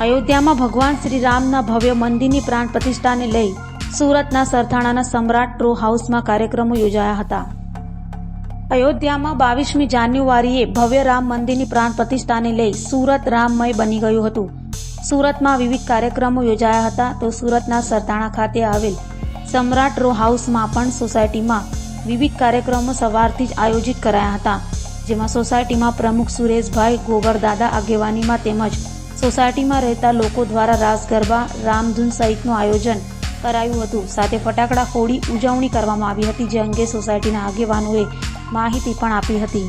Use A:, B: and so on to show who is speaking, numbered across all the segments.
A: અયોધ્યામાં ભગવાન શ્રી રામના ભવ્ય મંદિરની પ્રાણ પ્રતિષ્ઠાને લઈ સુરતના સરથાણાના સમ્રાટ ટ્રો હાઉસમાં કાર્યક્રમો યોજાયા હતા. અયોધ્યામાં 22મી જાન્યુઆરીએ ભવ્ય રામ મંદિરની પ્રાણ પ્રતિષ્ઠાને લઈ સુરત રામમય બની ગયું હતું. સુરતમાં વિવિધ કાર્યક્રમો યોજાયા હતા તો સુરતના સરથાણા ખાતે આવેલ સમ્રાટ ટ્રો હાઉસમાં પણ સોસાયટીમાં વિવિધ કાર્યક્રમો સવારથી જ આયોજિત કરાયા હતા, જેમાં સોસાયટીમાં પ્રમુખ સુરેશભાઈ ગોગરદાદા આગેવાનીમાં તેમજ સોસાયટીમાં રહેતા લોકો દ્વારા રાસ ગરબા, રામધૂન સહિતનું આયોજન કરાયું હતું. સાથે ફટાકડા ફોડી ઉજવણી કરવામાં આવી હતી, જે અંગે સોસાયટીના આગેવાનોએ માહિતી પણ આપી હતી.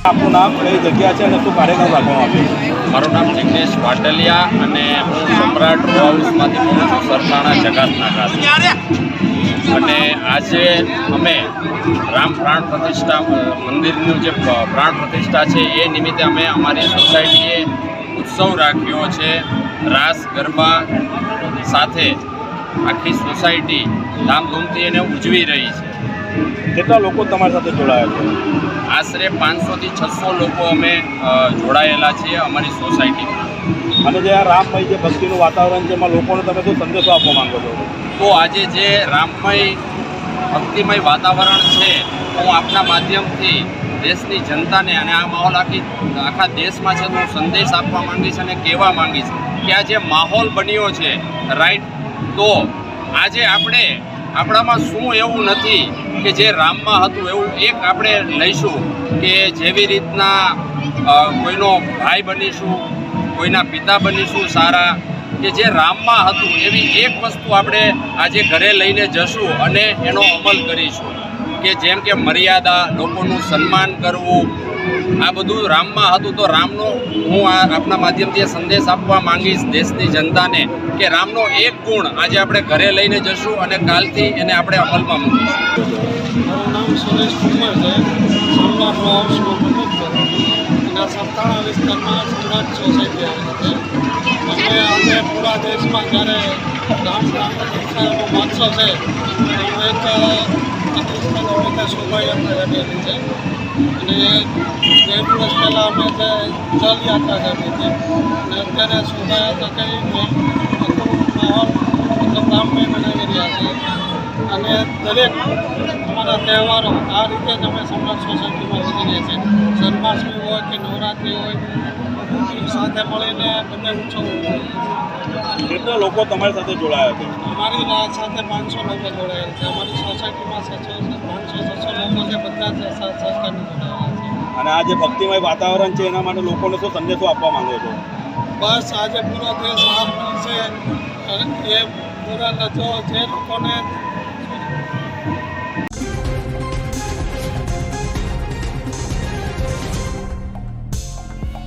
B: આપનું નામ, કઈ જગ્યા છે અને શું કાર્યક્રમ રાખવામાં આવ્યો?
C: મારું નામ જિગ્નેશ વાટલિયા અને હું સમ્રાટ ટ્રો હાઉસમાંથી બોલું છું, સરથાણા જકાતના ખાતે. અને આજે અમે રામ પ્રાણ પ્રતિષ્ઠા મંદિરનું જે પ્રાણ પ્રતિષ્ઠા છે એ નિમિત્તે અમે અમારી સોસાયટીએ ઉત્સવ રાખ્યો છે. રાસ ગરબા સાથે આખી સોસાયટી ધામધૂમથી એને ઉજવી રહી છે.
B: કેટલા લોકો તમારી સાથે જોડાયા છે?
C: આશરે 500 થી 600 લોકો અમે જોડાયેલા છીએ અમારી સોસાયટીમાં.
B: અને જે આ રામમય જે ભક્તિનું વાતાવરણ છે એમાં લોકોને તમે શું સંદેશો આપવા માંગો છો?
C: તો આજે જે રામમય ભક્તિમય વાતાવરણ છે, હું આપના માધ્યમથી દેશની જનતાને અને આ માહોલ આખા દેશમાં છે તો હું સંદેશ આપવા માંગીશ અને કહેવા માંગીશ કે આ જે માહોલ બન્યો છે રાઈટ, તો આજે આપણામાં શું એવું નથી કે જે રામમાં હતું એવું એક આપણે લઈશું કે જેવી રીતના કોઈનો ભાઈ બનીશું, કોઈના પિતા બનીશું સારા, કે જે રામમાં હતું એવી એક વસ્તુ આપણે આજે ઘરે લઈને જશું અને એનો અમલ કરીશું. કે જેમ કે મર્યાદા, લોકોનું સન્માન કરવું, આ બધું રામમાં હતું. તો રામનો હું આપના માધ્યમથી સંદેશ આપવા માંગીશ દેશની જનતાને કે રામનો એક ગુણ આજે આપણે ઘરે લઈને જશું અને કાલથી એને આપણે અમલમાં મૂકીશું.
D: મારું નામ સુરેશ કુમાર છે, સમ્રાટ ટ્રો હાઉસનો પ્રમુખ છું અને સરથાણા વિસ્તારમાં સમ્રાટ સોસાયટી આવેલી છે. અમે આજે પૂરા દેશમાં જ્યારે રામ પ્રાણ પ્રતિષ્ઠાનો મહોત્સવ છે એનું એક પ્રતિષ્ઠાનો રીતે શોભાયાત્રા કાઢેલી છે. અને 2 દિવસ પહેલાં અમે જે જલયાત્રા કાઢી હતી અને અત્યારે શોભાયાત્રા કરીને આખું માહોલ મતલબ રામમય બનાવી રહ્યા છે. અને દરેક અમારા તહેવારો આ રીતે જ અમે સમ્રાટ સોસાયટીમાં ઉજવીએ છીએ. જન્માષ્ટમી હોય કે નવરાત્રિ હોય, બધું સાથે મળીને બધા ઉત્સવો ઉજવીએ છીએ.
B: કેટલા લોકો તમારી સાથે જોડાયા છે?
D: અમારી સાથે 500 લોકો જોડાયેલ છે. અમારી સોસાયટીમાં 500-600 લોકો છે, બધા જ સરકારની જોડાયેલા છે.
B: અને આ જે ભક્તિમય વાતાવરણ છે એના માટે લોકોને શું સંદેશો આપવા માંગો છો?
D: બસ આજે પૂરો દેશ રામમય છે એ પૂરા જે લોકોને